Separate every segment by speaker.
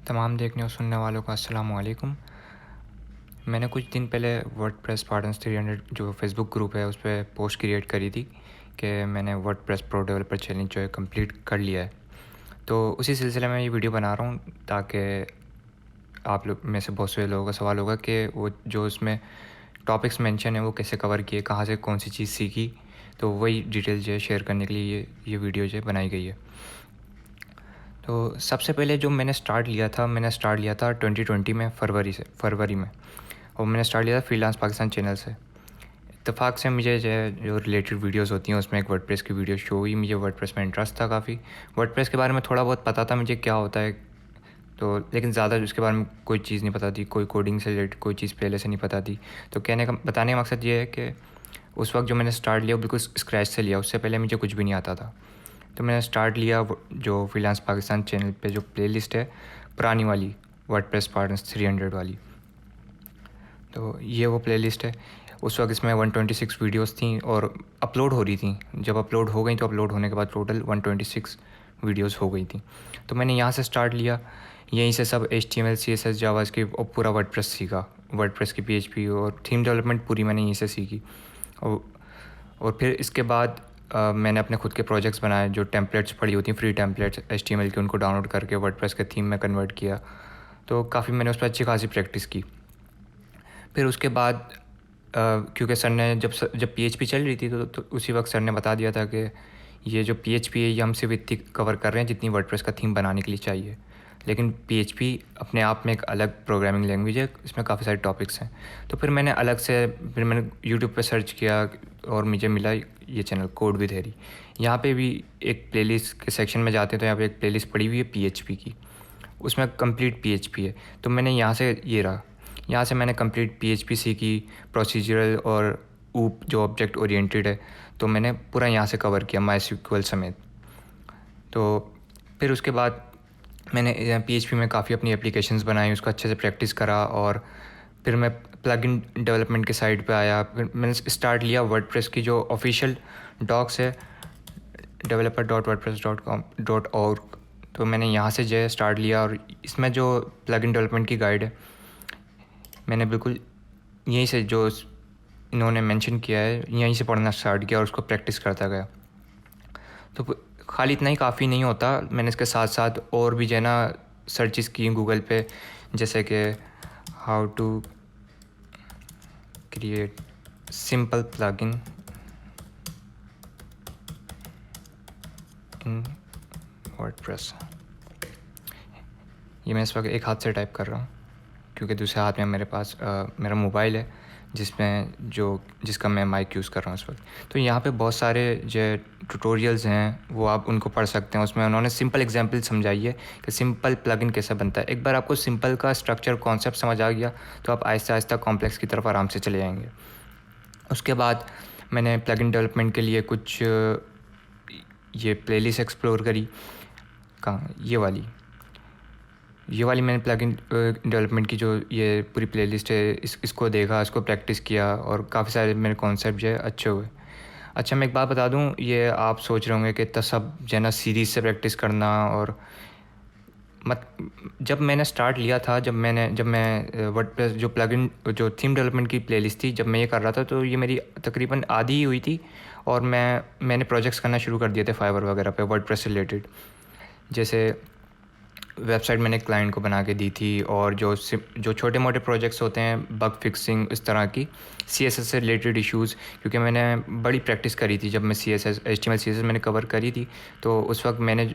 Speaker 1: तमाम देखने और सुनने वालों का अस्सलाम वालेकुम। मैंने कुछ दिन पहले वर्डप्रेस स्पार्टन्स 300 जो फेसबुक ग्रुप है उस पर पोस्ट क्रिएट करी थी कि मैंने वर्डप्रेस प्रो डेवलपर चैलेंज जो है कंप्लीट कर लिया है। तो उसी सिलसिले में ये वीडियो बना रहा हूँ ताकि आप लोग में से बहुत से लोगों का सवाल होगा कि वो जो उसमें टॉपिक्स मेंशन है वो कैसे कवर किए, कहाँ से कौन सी चीज़ सीखी। तो वही डिटेल जो है शेयर करने के लिए ये वीडियो जो है बनाई गई है। तो सबसे पहले जो मैंने स्टार्ट लिया था 2020 में फरवरी में। और मैंने स्टार्ट लिया था फ्रीलांस पाकिस्तान चैनल से। इत्तेफाक से मुझे जो रिलेटेड वीडियोस होती हैं उसमें एक वर्डप्रेस की वीडियो शो हुई। मुझे वर्डप्रेस में इंटरेस्ट था काफ़ी। वर्डप्रेस के बारे में थोड़ा बहुत पता था मुझे क्या होता है, तो लेकिन ज़्यादा उसके बारे में कोई चीज़ नहीं पता थी, कोई कोडिंग से रिलेटेड कोई चीज़ पहले से नहीं पता थी। तो बताने का मकसद ये है कि उस वक्त जो मैंने स्टार्ट लिया वो बिल्कुल स्क्रैच से लिया, उससे पहले मुझे कुछ भी नहीं आता था। तो मैंने स्टार्ट लिया जो फ्रीलांस पाकिस्तान चैनल पे जो प्लेलिस्ट है पुरानी वाली वर्डप्रेस स्पार्टन्स 300 वाली, तो ये वो प्लेलिस्ट है। उस वक्त इसमें 126 वीडियोस थी और अपलोड हो रही थी। जब अपलोड हो गई तो अपलोड होने के बाद टोटल 126 वीडियोस हो गई थी। तो मैंने यहाँ से स्टार्ट लिया, यहीं से सब HTML CSS जावास्क्रिप्ट और पूरा वर्डप्रेस सीखा। वर्डप्रेस की PHP और थीम डेवलपमेंट पूरी मैंने यहीं से सीखी। और और फिर इसके बाद मैंने अपने खुद के प्रोजेक्ट्स बनाए। जो टेम्पलेट्स पड़ी होती हैं फ्री टेम्पलेट्स HTML के, उनको डाउनलोड करके वर्डप्रेस के थीम में कन्वर्ट किया। तो काफ़ी मैंने उस पर अच्छी खासी प्रैक्टिस की। फिर उसके बाद क्योंकि सर ने जब PHP चल रही थी तो उसी वक्त सर ने बता दिया था कि ये जो PHP है ये हम सिर्फ इतनी कवर कर रहे हैं जितनी वर्डप्रेस का थीम बनाने के लिए चाहिए। लेकिन PHP अपने आप में एक अलग प्रोग्रामिंग लैंग्वेज है, इसमें काफ़ी सारे टॉपिक्स हैं। तो फिर मैंने यूट्यूब पे सर्च किया और मुझे मिला ये चैनल कोड विद हैरी। यहाँ पे भी एक प्लेलिस्ट के सेक्शन में जाते हैं तो यहाँ पे एक प्लेलिस्ट पड़ी हुई है PHP की, उसमें कंप्लीट PHP है। तो मैंने यहाँ से मैंने कंप्लीट PHP सीखी, प्रोसीजरल और ऊप जो ऑब्जेक्ट ओरिएंटेड है, तो मैंने पूरा यहाँ से कवर किया MySQL समेत। तो फिर उसके बाद मैंने PHP में काफ़ी अपनी एप्लीकेशंस बनाई, उसको अच्छे से प्रैक्टिस करा। और फिर मैं प्लगइन डेवलपमेंट के साइड पे आया। फिर मैंने स्टार्ट लिया वर्डप्रेस की जो ऑफिशियल डॉक्स है developer.wordpress.com.org। तो मैंने यहाँ से जो है स्टार्ट लिया और इसमें जो प्लगइन डेवलपमेंट की गाइड है मैंने बिल्कुल यहीं से जो इन्होंने मेंशन किया है यहीं से पढ़ना स्टार्ट किया और उसको प्रैक्टिस करता गया। तो खाली इतना ही काफ़ी नहीं होता, मैंने इसके साथ साथ और भी जो है ना सर्चेस की गूगल पे, जैसे कि how to create simple plugin in WordPress. ये मैं इस वक्त एक हाथ से टाइप कर रहा हूँ क्योंकि दूसरे हाथ में मेरे पास मेरा मोबाइल है जिसका मैं माइक यूज़ कर रहा हूँ इस वक्त। तो यहाँ पे बहुत सारे जो ट्यूटोरियल्स हैं वो आप उनको पढ़ सकते हैं। उसमें उन्होंने सिंपल एग्जांपल समझाई है कि सिंपल प्लगइन कैसे बनता है। एक बार आपको सिंपल का स्ट्रक्चर कॉन्सेप्ट समझ आ गया तो आप आहिस्ता आहिस्ता कॉम्प्लेक्स की तरफ आराम से चले जाएंगे। उसके बाद मैंने प्लगइन डेवलपमेंट के लिए कुछ ये प्लेलिस्ट एक्सप्लोर करी। कहाँ ये वाली मैंने प्लगइन डेवलपमेंट की जो ये पूरी प्लेलिस्ट है इसको देखा, इसको प्रैक्टिस किया और काफ़ी सारे मेरे कॉन्सेप्ट जो है अच्छे हुए। अच्छा, मैं एक बात बता दूं, ये आप सोच रहे होंगे कि इतना सब जो है ना सीरीज़ से प्रैक्टिस करना और जब मैंने स्टार्ट लिया था, जब मैं वर्डप्रेस जो प्लगइन जो थीम डेवलपमेंट की प्लेलिस्ट थी जब मैं ये कर रहा था तो ये मेरी तकरीबन आधी ही हुई थी और मैंने प्रोजेक्ट्स करना शुरू कर दिए थे फाइवर वगैरह पे वर्डप्रेस से रिलेटेड। जैसे वेबसाइट मैंने क्लाइंट को बना के दी थी और जो छोटे मोटे प्रोजेक्ट्स होते हैं बग फिक्सिंग इस तरह की CSS से रिलेटेड इश्यूज़, क्योंकि मैंने बड़ी प्रैक्टिस करी थी जब मैं HTML CSS मैंने कवर करी थी। तो उस वक्त मैंने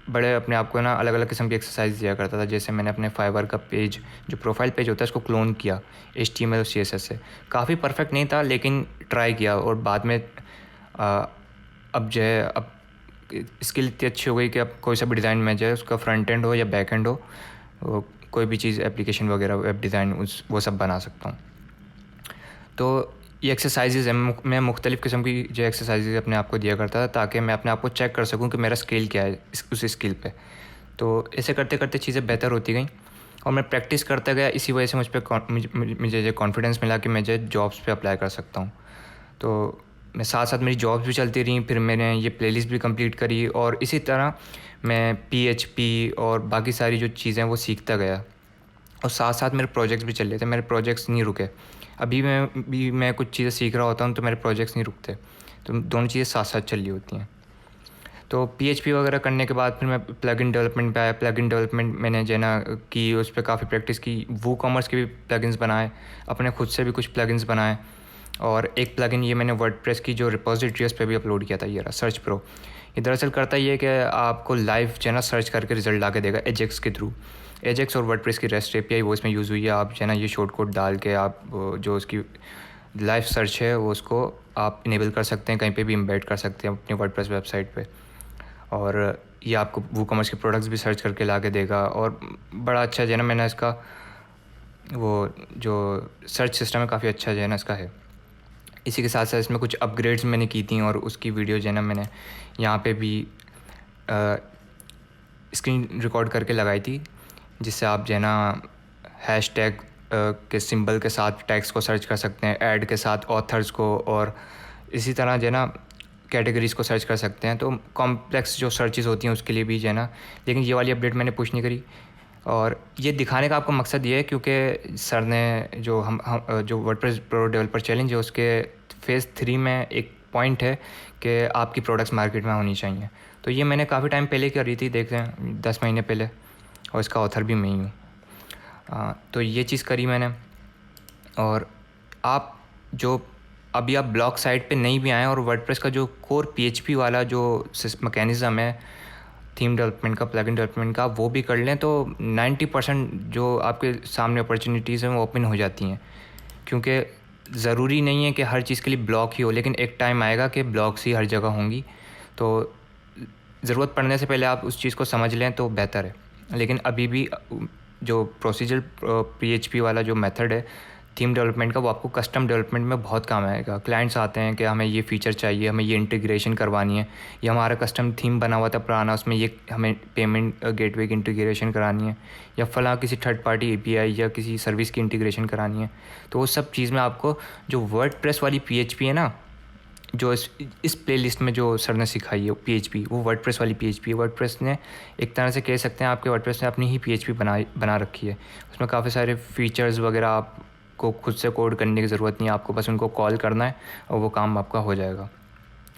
Speaker 1: बड़े अपने आप को ना अलग अलग किस्म की एक्सरसाइज दिया करता था। जैसे मैंने अपने फाइवर का पेज जो प्रोफाइल पेज होता है उसको क्लोन किया HTML और CSS से। काफ़ी परफेक्ट नहीं था लेकिन ट्राई किया और बाद में अब जो है अब स्किल इतनी अच्छी हो गई कि अब कोई सा भी डिज़ाइन में जाए, उसका फ्रंट एंड हो या बैक एंड हो, कोई भी चीज़ एप्लीकेशन वगैरह वेब डिज़ाइन वो सब बना सकता हूँ। तो ये एक्सरसाइजेज है, मैं मुख्तलिफ़ किस्म की जो एक्सरसाइजेज अपने आप को दिया करता था ताकि मैं अपने आप को चेक कर सकूँ कि मेरा स्किल क्या है उस स्किल पे। तो ऐसे करते करते चीज़ें बेहतर होती गई और मैं प्रैक्टिस करता गया। इसी वजह से मुझे कॉन्फिडेंस मिला कि मैं जो जॉब्स पे अप्लाई कर सकता हूँ। तो मैं साथ साथ मेरी जॉब्स भी चलती रहीं, फिर मैंने ये प्लेलिस्ट भी कंप्लीट करी और इसी तरह मैं पीएचपी और बाकी सारी जो चीज़ें वो सीखता गया और साथ साथ मेरे प्रोजेक्ट्स भी चल रहे थे। मेरे प्रोजेक्ट्स नहीं रुके। अभी मैं कुछ चीज़ें सीख रहा होता हूँ तो मेरे प्रोजेक्ट्स नहीं रुकते, तो दोनों चीज़ें साथ साथ चल रही होती हैं। तो पीएचपी वगैरह करने के बाद फिर मैं प्लगइन डेवलपमेंट पे आया। प्लगइन डेवलपमेंट मैंने जो है ना की, उस पर काफ़ी प्रैक्टिस की। वूकॉमर्स के भी प्लगइन्स बनाए, अपने खुद से भी कुछ प्लगइन्स बनाए और एक प्लगइन ये मैंने वर्डप्रेस की जो रिपोजिटरी है उस पर भी अपलोड किया था। ये रहा सर्च प्रो। ये दरअसल करता ये है कि आपको लाइव जो है ना सर्च करके रिजल्ट ला के देगा एजेक्स के थ्रू। एजेक्स और वर्डप्रेस की रेस्ट एपीआई वो इसमें यूज़ हुई है। आप जो है ना ये शॉर्ट कोड डाल के आप जो उसकी लाइव सर्च है वो उसको आप इनेबल कर सकते हैं, कहीं पे भी एम्बेड कर सकते हैं अपनी वर्डप्रेस वेबसाइट पे। और ये आपको वूकॉमर्स के प्रोडक्ट्स भी सर्च करके ला के देगा और बड़ा अच्छा जो है ना मैंने इसका वो जो सर्च सिस्टम है काफ़ी अच्छा जो है ना इसका है। इसी के साथ साथ इसमें कुछ अपग्रेड्स मैंने की थी और उसकी वीडियो जो है ना मैंने यहाँ पे भी स्क्रीन रिकॉर्ड करके लगाई थी, जिससे आप जो है ना हैशटैग के सिंबल के साथ टैग्स को सर्च कर सकते हैं, ऐड के साथ ऑथर्स को, और इसी तरह जो है ना कैटेगरीज़ को सर्च कर सकते हैं। तो कॉम्प्लेक्स जो सर्चेस होती हैं उसके लिए भी जो है ना, लेकिन ये वाली अपडेट मैंने पुश नहीं करी। और ये दिखाने का आपको मकसद ये है क्योंकि सर ने जो जो वर्डप्रेस प्रो डेवलपर चैलेंज है उसके फेज़ 3 में एक पॉइंट है कि आपकी प्रोडक्ट्स मार्केट में होनी चाहिए। तो ये मैंने काफ़ी टाइम पहले करी थी, देखते हैं 10 महीने पहले, और इसका ऑथर भी मैं ही हूँ। तो ये चीज़ करी मैंने। और आप जो अभी आप ब्लॉग साइट पे नहीं भी आएँ और वर्डप्रेस का जो कोर पीएचपी वाला जो मैकेनिज़्म है थीम डेवलपमेंट का, प्लगइन डेवलपमेंट का, वो भी कर लें तो 90% जो आपके सामने अपॉर्चुनिटीज़ हैं वो ओपन हो जाती हैं। क्योंकि ज़रूरी नहीं है कि हर चीज़ के लिए ब्लॉग ही हो, लेकिन एक टाइम आएगा कि ब्लॉग्स ही हर जगह होंगी। तो ज़रूरत पड़ने से पहले आप उस चीज़ को समझ लें तो बेहतर है। लेकिन अभी भी जो प्रोसीजर पीएचपी वाला जो मेथड है थीम डेवलपमेंट का, वो आपको कस्टम डेवलपमेंट में बहुत काम आएगा। क्लाइंट्स आते हैं कि हमें ये फ़ीचर चाहिए, हमें ये इंटीग्रेशन करवानी है, या हमारा कस्टम थीम बना हुआ था पुराना, उसमें ये हमें पेमेंट गेटवे की इंटीग्रेशन करानी है, या फलां किसी थर्ड पार्टी एपीआई या किसी सर्विस की इंटीग्रेशन करानी है। तो वो सब चीज़ में आपको जो वर्डप्रेस वाली पीएचपी है ना, जो इस प्लेलिस्ट में जो सर ने सिखाई है पीएचपी, वो वर्डप्रेस वाली पीएचपी है। वर्डप्रेस ने एक तरह से कह सकते हैं आपके वर्डप्रेस ने अपनी ही पीएचपी बना रखी है। उसमें काफ़ी सारे फीचर्स वगैरह आपको खुद से कोड करने की ज़रूरत नहीं है, आपको बस उनको कॉल करना है और वो काम आपका हो जाएगा।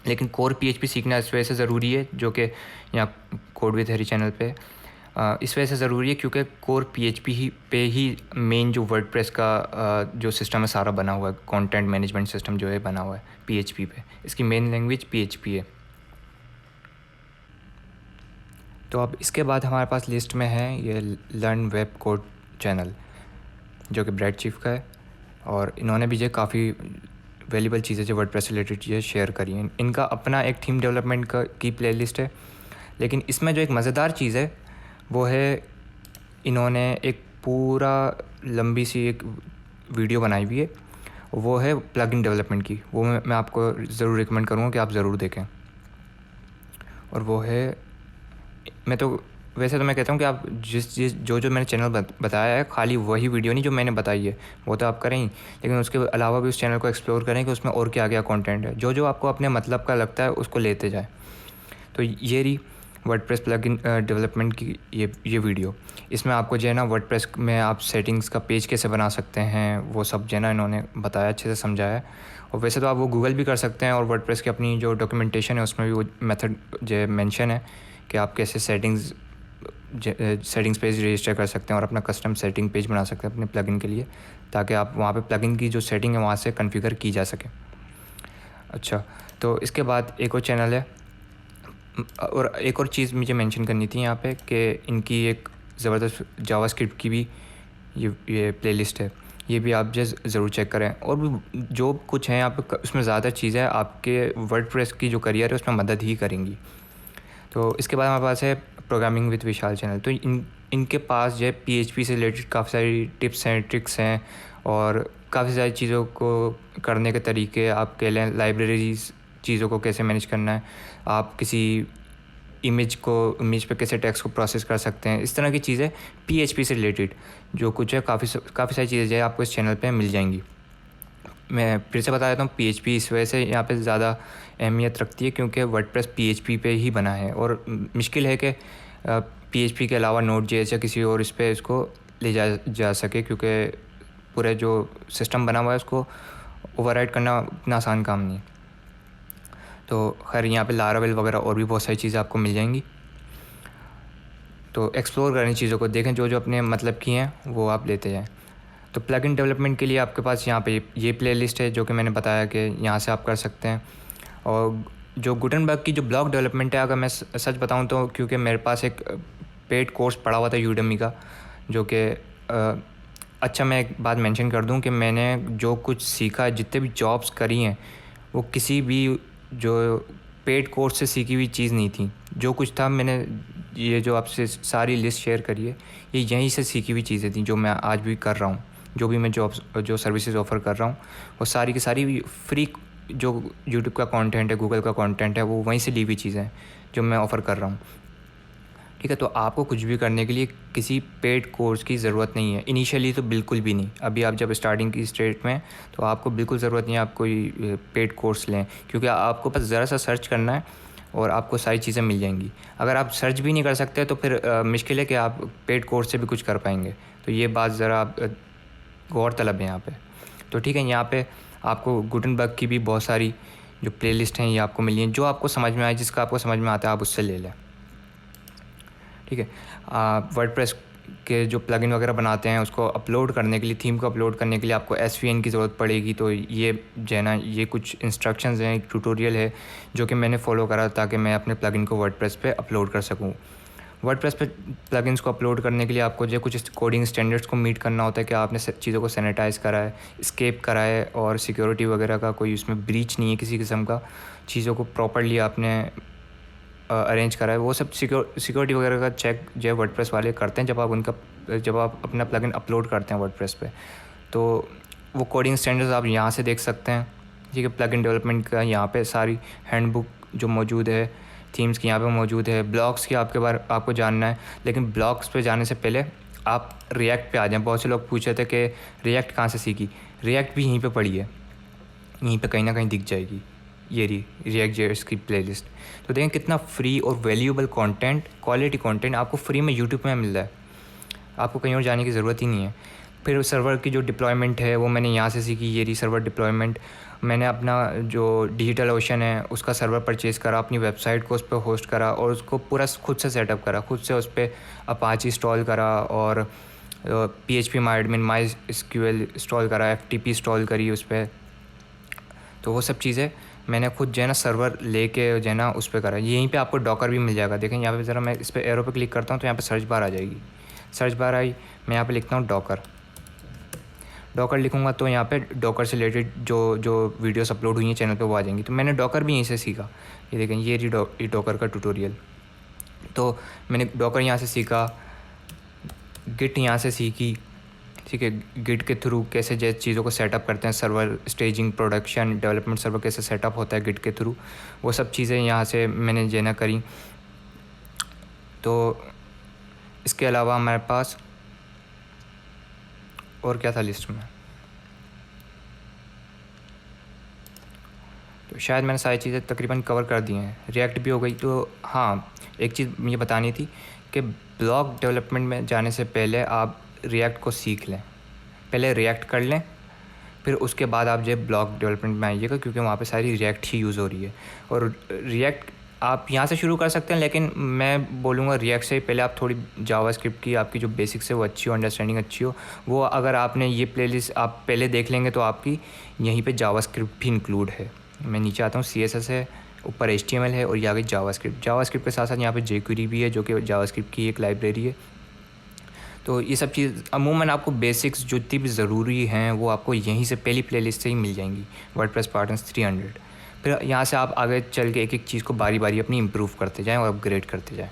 Speaker 1: लेकिन कोर पीएचपी सीखना इस वजह से ज़रूरी है, जो कि यहाँ कोड विद हैरी चैनल पे इस वजह से ज़रूरी है क्योंकि कोर पीएचपी ही पे ही मेन जो वर्डप्रेस का जो सिस्टम है सारा बना हुआ है। कंटेंट मैनेजमेंट सिस्टम जो है बना हुआ है पीएचपी पे, इसकी मेन लैंग्वेज पीएचपी है। तो अब इसके बाद हमारे पास लिस्ट में है ये लर्न वेब कोड चैनल, जो कि ब्रैड चीफ का है, और इन्होंने भी जो काफ़ी वैल्यूबल चीज़ें जो वर्डप्रेस से रिलेटेड चीज़ें शेयर करी हैं। इनका अपना एक थीम डेवलपमेंट की प्लेलिस्ट है, लेकिन इसमें जो एक मज़ेदार चीज़ है वो है इन्होंने एक पूरा लंबी सी एक वीडियो बनाई हुई है, वो है प्लगइन डेवलपमेंट की। वो मैं आपको ज़रूर रिकमेंड करूँगा कि आप ज़रूर देखें। और वो है, वैसे तो मैं कहता हूँ कि आप जो मैंने चैनल बताया है, खाली वही वीडियो नहीं जो मैंने बताई है वो तो आप करें ही, लेकिन उसके अलावा भी उस चैनल को एक्सप्लोर करें कि उसमें और क्या क्या कंटेंट है। जो आपको अपने मतलब का लगता है उसको लेते जाए। तो ये रही वर्डप्रेस प्लगइन डेवलपमेंट की ये वीडियो। इसमें आपको जो है ना वर्डप्रेस में आप सेटिंग्स का पेज कैसे बना सकते हैं वो सब जो है ना इन्होंने बताया, अच्छे से समझाया है। और वैसे तो आप वो गूगल भी कर सकते हैं, और वर्डप्रेस की अपनी जो डॉक्यूमेंटेशन है उसमें भी वो मेथड जो मेंशन है कि आप कैसे सेटिंग्स पेज रजिस्टर कर सकते हैं और अपना कस्टम सेटिंग पेज बना सकते हैं अपने प्लगइन के लिए, ताकि आप वहाँ पे प्लगइन की जो सेटिंग है वहाँ से कॉन्फ़िगर की जा सके। अच्छा, तो इसके बाद एक और चैनल है, और एक और चीज़ मुझे मेंशन करनी थी यहाँ पे कि इनकी एक ज़बरदस्त जावास्क्रिप्ट की भी ये प्लेलिस्ट है। ये भी आप ज़रूर चेक करें। और भी जो कुछ है यहाँ पे उसमें ज़्यादा चीज़ें आपके वर्डप्रेस की जो करियर है उसमें मदद ही करेंगी। तो इसके बाद हमारे पास है प्रोग्रामिंग विद विशाल चैनल। तो इनके पास जो है पीएचपी से रिलेटेड काफ़ी सारी टिप्स हैं, ट्रिक्स हैं, और काफ़ी सारी चीज़ों को करने के तरीके, आप कह लें लाइब्रेरीज चीज़ों को कैसे मैनेज करना है, आप किसी इमेज पे कैसे टेक्स्ट को प्रोसेस कर सकते हैं, इस तरह की चीज़ें पीएचपी से रिलेटेड जो कुछ है काफ़ी सारी चीज़ें जो है आपको इस चैनल पे मिल जाएंगी। मैं फिर से बता देता हूँ, PHP इस वजह से यहाँ पे ज़्यादा अहमियत रखती है क्योंकि वर्डप्रेस PHP पे ही बना है, और मुश्किल है कि PHP के अलावा Node.js या किसी और इस पे इसको ले जा सके, क्योंकि पूरे जो सिस्टम बना हुआ है उसको ओवरराइड करना इतना आसान काम नहीं। तो खैर यहाँ पे लारावेल वगैरह और भी बहुत सारी चीज़ें आपको मिल जाएंगी। तो एक्सप्लोर करें चीज़ों को, देखें जो जो अपने मतलब की हैं वो आप लेते जाएँ। तो प्लगइन डेवलपमेंट के लिए आपके पास यहाँ पे ये प्लेलिस्ट है जो कि मैंने बताया कि यहाँ से आप कर सकते हैं। और जो गुटेनबर्ग की जो ब्लॉग डेवलपमेंट है, अगर मैं सच बताऊँ तो, क्योंकि मेरे पास एक पेड कोर्स पड़ा हुआ था यूडेमी का, जो कि अच्छा, मैं एक बात मेंशन कर दूं कि मैंने जो कुछ सीखा, जितने भी जॉब्स करी हैं, वो किसी भी जो पेड कोर्स से सीखी हुई चीज़ नहीं थी। जो कुछ था, मैंने ये जो आपसे सारी लिस्ट शेयर करी है, ये यहीं से सीखी हुई चीज़ें थी जो मैं आज भी कर रहा हूँ। जो भी मैं जॉब्स जो सर्विसेज ऑफ़र कर रहा हूँ, वो सारी की सारी फ्री, जो यूट्यूब का कंटेंट है, गूगल का कंटेंट है, वो वहीं से ली हुई चीज़ें हैं जो मैं ऑफ़र कर रहा हूँ। ठीक है, तो आपको कुछ भी करने के लिए किसी पेड कोर्स की ज़रूरत नहीं है, इनिशियली तो बिल्कुल भी नहीं। अभी आप जब स्टार्टिंग की स्टेज में, तो आपको बिल्कुल ज़रूरत नहीं है आप कोई पेड कोर्स लें, क्योंकि आपको बस ज़रा सा सर्च करना है और आपको सारी चीज़ें मिल जाएंगी। अगर आप सर्च भी नहीं कर सकते तो फिर मुश्किल है कि आप पेड कोर्स से भी कुछ कर पाएंगे। तो ये बात ज़रा आप गौरतलब है यहाँ पे। तो ठीक है, यहाँ पे आपको गुटेनबर्ग की भी बहुत सारी जो प्लेलिस्ट हैं ये आपको मिली हैं। जो आपको समझ में आए, जिसका आपको समझ में आता है, आप उससे ले लें। ठीक है, वर्डप्रेस के जो प्लगइन वगैरह बनाते हैं, उसको अपलोड करने के लिए, थीम को अपलोड करने के लिए आपको SVN की ज़रूरत पड़ेगी। तो ये जो है ना, ये कुछ इंस्ट्रक्शंस हैं, एक ट्यूटोरियल है जो कि मैंने फॉलो करा ताकि मैं अपने प्लगइन को वर्डप्रेस पे अपलोड कर सकूँ। वर्डप्रेस पे प्लगइन्स को अपलोड करने के लिए आपको जो कुछ कोडिंग स्टैंडर्ड्स को मीट करना होता है कि आपने चीज़ों को सैनिटाइज़ करा है, स्केप करा है, और सिक्योरिटी वगैरह का कोई उसमें ब्रीच नहीं है किसी किस्म का। चीज़ों को प्रॉपर्ली आपने अरेंज करा है। वो सब सिक्योरिटी वगैरह का चेक जो है वर्डप्रेस वाले करते हैं जब आप अपना प्लगइन अपलोड करते हैं वर्डप्रेस पे। तो वो कोडिंग स्टैंडर्ड्स आप यहाँ से देख सकते हैं। ठीक है, प्लगइन डेवलपमेंट का यहाँ पे सारी हैंडबुक जो मौजूद है, थीम्स की यहाँ पे मौजूद है। ब्लॉग्स की आपको जानना है, लेकिन ब्लॉग्स पे जाने से पहले आप रिएक्ट पे आ जाएँ। बहुत से लोग पूछे थे कि रिएक्ट कहाँ से सीखी। रिएक्ट भी यहीं पे पड़ी है, यहीं पे कहीं ना कहीं दिख जाएगी, ये रिएक्ट जेएस की प्लेलिस्ट। तो देखें कितना फ्री और वैल्यूएबल कंटेंट, क्वालिटी कंटेंट आपको फ्री में यूट्यूब में मिल रहा है, आपको कहीं और जाने की ज़रूरत ही नहीं है। फिर सर्वर की जो डिप्लॉयमेंट है वो मैंने यहाँ से सीखी, ये सर्वर डिप्लॉयमेंट। मैंने अपना जो डिजिटल ओशन है उसका सर्वर परचेज़ करा, अपनी वेबसाइट को उस पर होस्ट करा और उसको पूरा खुद से सेटअप करा, खुद से उस पर अपाची इंस्टॉल करा, और PHP MySQL इंस्टॉल करा, FTP इंस्टॉल करी उस पर। तो वो सब चीज़ें मैंने खुद जो है ना सर्वर लेके जो है ना उस पर करा। यहीं पे आपको डॉकर भी मिल जाएगा। देखें यहाँ पे ज़रा, मैं इस पर एरो पे क्लिक करता हूँ तो यहाँ पे सर्च बार आ जाएगी। सर्च बार आई, मैं यहाँ पे लिखता हूँ डॉकर लिखूँगा तो यहाँ पे डॉकर से रिलेटेड जो वीडियोस अपलोड हुई हैं चैनल पे वो आ जाएंगी। तो मैंने डॉकर भी यहीं से सीखा। ये देखें, ये डॉकर का ट्यूटोरियल। तो मैंने डॉकर यहाँ से सीखा, गिट यहाँ से सीखी। ठीक है, गिट के थ्रू कैसे जैसे चीज़ों को सेटअप करते हैं, server staging, production, development server कैसे सेटअप होता है गिट के थ्रू, वो सब चीज़ें यहाँ से मैंने जेना करी। तो इसके अलावा हमारे पास और क्या था लिस्ट में, तो शायद मैंने सारी चीज़ें तकरीबन कवर कर दी हैं। रिएक्ट भी हो गई। तो हाँ, एक चीज़ मुझे बतानी थी कि ब्लॉग डेवलपमेंट में जाने से पहले आप रिएक्ट को सीख लें। पहले रिएक्ट कर लें, फिर उसके बाद आप जो ब्लॉग डेवलपमेंट में आइएगा, क्योंकि वहाँ पे सारी रिएक्ट ही यूज़ हो रही है। और रिएक्ट आप यहाँ से शुरू कर सकते हैं, लेकिन मैं बोलूँगा रिएक्ट से पहले आप थोड़ी जावास्क्रिप्ट की आपकी जो बेसिक्स है वो अच्छी हो, अंडरस्टैंडिंग अच्छी हो। वो अगर आपने ये प्लेलिस्ट आप पहले देख लेंगे तो आपकी यहीं पे जावास्क्रिप्ट भी इंक्लूड है। मैं नीचे आता हूँ, CSS है, ऊपर HTML है, और ये आ गई जावास्क्रिप्ट के साथ साथ यहाँ पे jQuery भी है जो कि जावास्क्रिप्ट की एक लाइब्रेरी है। तो ये सब चीज़ अमूमन आपको बेसिक्स जो जितनी भी ज़रूरी हैं वो आपको यहीं से पहली प्लेलिस्ट से ही मिल जाएंगी, वर्डप्रेस पार्टनर्स 300। फिर यहाँ से आप आगे चल के एक एक चीज़ को बारी बारी अपनी इम्प्रूव करते जाएं और अपग्रेड करते जाएं।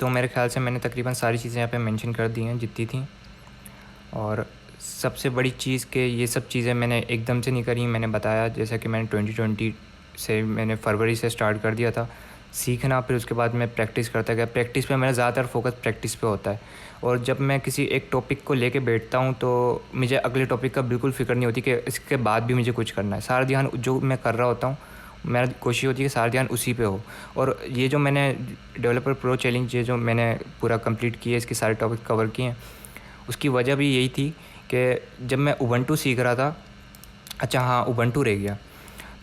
Speaker 1: तो मेरे ख्याल से मैंने तकरीबन सारी चीज़ें यहाँ पे मेंशन कर दी हैं जितनी थी। और सबसे बड़ी चीज़ कि ये सब चीज़ें मैंने एकदम से नहीं करी। मैंने बताया जैसा कि मैंने 2020 से मैंने फरवरी से स्टार्ट कर दिया था सीखना, फिर उसके बाद मैं प्रैक्टिस करता गया। प्रैक्टिस पे मेरा ज़्यादातर फोकस प्रैक्टिस पे होता है। और जब मैं किसी एक टॉपिक को लेके बैठता हूँ तो मुझे अगले टॉपिक का बिल्कुल फ़िक्र नहीं होती कि इसके बाद भी मुझे कुछ करना है। सारा ध्यान जो मैं कर रहा होता हूँ, मेरा कोशिश होती है कि सारा ध्यान उसी पे हो। और ये जो मैंने डेवलपर प्रो चैलेंज, ये जो मैंने पूरा कंप्लीट किया, इसके सारे टॉपिक कवर किए हैं, उसकी वजह भी यही थी कि जब मैं उबंटू सीख रहा था, अच्छा हाँ, उबंटू रह गया।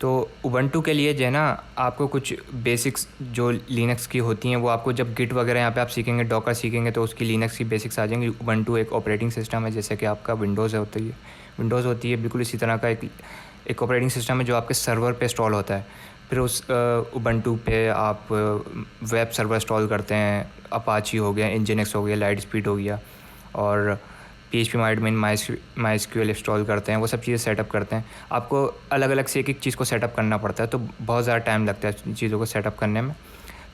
Speaker 1: तो उबंटू के लिए जो है ना, आपको कुछ बेसिक्स जो लिनक्स की होती हैं वो आपको, जब गिट वगैरह यहाँ पे आप सीखेंगे, डॉकर सीखेंगे, तो उसकी लिनक्स की बेसिक्स आ जाएंगी। उबंटू एक ऑपरेटिंग सिस्टम है, जैसे कि आपका विंडोज़ होती है, बिल्कुल इसी तरह का एक ऑपरेटिंग सिस्टम है जो आपके सर्वर पे इंस्टॉल होता है। फिर उस उबंटू पे आप वेब सर्वर इंस्टॉल करते हैं, अपाची हो गया, इंजनएक्स हो गया, लाइट स्पीड हो गया, और PHP MyAdmin, MySQL इंस्टॉल करते हैं, वो सब चीज़ें सेटअप करते हैं। आपको अलग अलग से एक एक चीज़ को सेटअप करना पड़ता है, तो बहुत ज़्यादा टाइम लगता है चीज़ों को सेटअप करने में।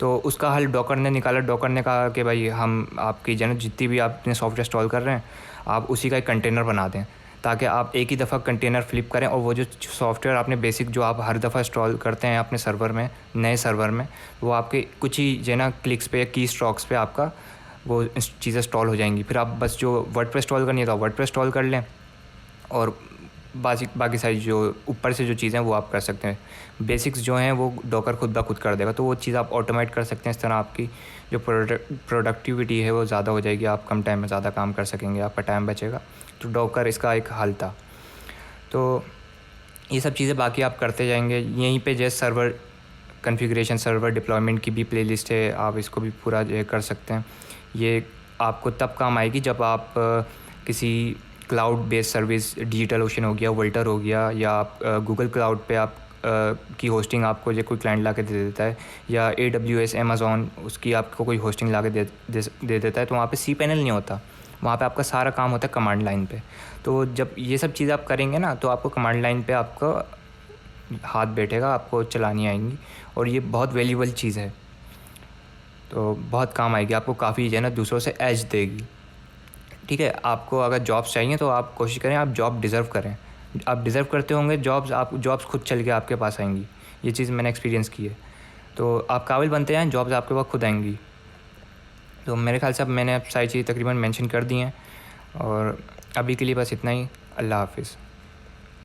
Speaker 1: तो उसका हल डॉकर ने निकाला। डॉकर ने कहा कि भाई हम आपकी जितनी भी आप अपने सॉफ्टवेयर इंस्टॉल कर रहे हैं, आप उसी का एक कंटेनर बना दें, ताकि आप एक ही दफ़ा कंटेनर फ्लिप करें और वो जो सॉफ्टवेयर आपने बेसिक जो आप हर दफ़ा इंस्टॉल करते हैं अपने सर्वर में, नए सर्वर में, वो आपके कुछ ही जो है ना क्लिक्स पे या की स्ट्रोक्स पे आपका वो चीज़ें इंस्टॉल हो जाएंगी। फिर आप बस जो वर्डप्रेस इंस्टॉल करनी है तो आप वर्डप्रेस इंस्टॉल कर लें, और बाकी सारी जो ऊपर से जो चीज़ें हैं वो आप कर सकते हैं। बेसिक्स जो हैं वो डॉकर खुद ब खुद कर देगा, तो वो चीज़ आप ऑटोमेट कर सकते हैं। इस तरह आपकी जो प्रोडक्टिविटी है वो ज़्यादा हो जाएगी, आप कम टाइम में ज़्यादा काम कर सकेंगे, आपका टाइम बचेगा। तो डॉकर इसका एक हल था। तो ये सब चीज़ें बाकी आप करते जाएंगे। यहीं पे जैसे सर्वर कॉन्फ़िगरेशन, सर्वर डिप्लॉयमेंट की भी प्लेलिस्ट है, आप इसको भी पूरा कर सकते हैं। ये आपको तब काम आएगी जब आप किसी cloud based service, digital ocean हो गया, वोल्टर हो गया, या आप गूगल क्लाउड पे आप की होस्टिंग आपको जो कोई क्लाइंट ला के दे देता है, या AWS अमेज़ॉन उसकी आपको कोई होस्टिंग ला के दे देता है, तो वहाँ पे cPanel नहीं होता। वहाँ पे आपका सारा काम होता है कमांड लाइन पे। तो जब ये सब चीज़ें आप करेंगे ना, तो आपको कमांड लाइन पे आपका हाथ बैठेगा, आपको चलानी आएंगी, और ये बहुत वैल्यूबल चीज़ है, तो बहुत काम आएगी आपको, काफ़ी जो है ना दूसरों से एज देगी। ठीक है, आपको अगर जॉब्स चाहिए तो आप कोशिश करें, आप जॉब डिज़र्व करें। आप डिज़र्व करते होंगे जॉब्स खुद चल के आपके पास आएंगी। ये चीज़ मैंने एक्सपीरियंस की है। तो आप काबिल बनते हैं, जॉब्स आपके पास खुद आएंगी। तो मेरे ख्याल से अब मैंने सारी चीज़ तकरीबन मेंशन कर दी हैं, और अभी के लिए बस इतना ही। अल्लाह हाफ़िज़।